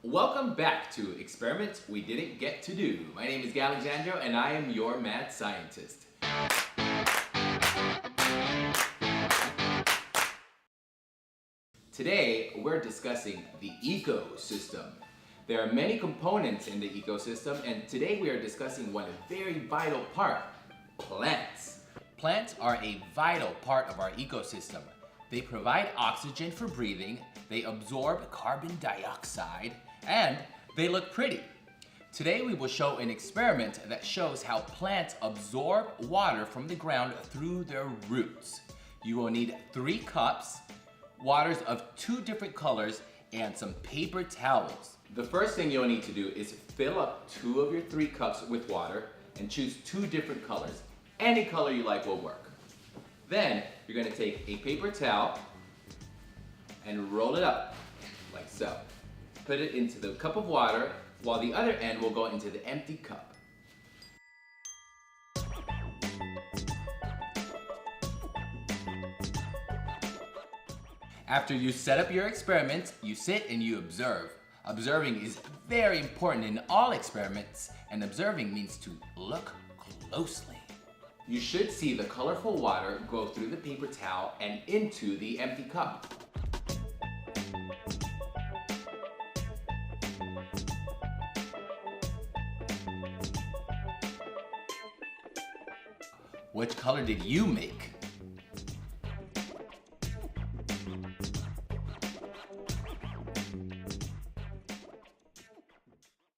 Welcome back to Experiments We Didn't Get to Do. My name is Galexandro and I am your mad scientist. Today we're discussing the ecosystem. There are many components in the ecosystem and today we are discussing one very vital part, plants. Plants are a vital part of our ecosystem. They provide oxygen for breathing, they absorb carbon dioxide, and they look pretty. Today we will show an experiment that shows how plants absorb water from the ground through their roots. You will need 3 cups, waters of 2 different colors, and some paper towels. The first thing you'll need to do is fill up 2 of your 3 cups with water and choose 2 different colors. Any color you like will work. Then you're going to take a paper towel and roll it up like so. Put it into the cup of water while the other end will go into the empty cup. After you set up your experiment, you sit and you observe. Observing is very important in all experiments, and observing means to look closely. You should see the colorful water go through the paper towel and into the empty cup. Which color did you make?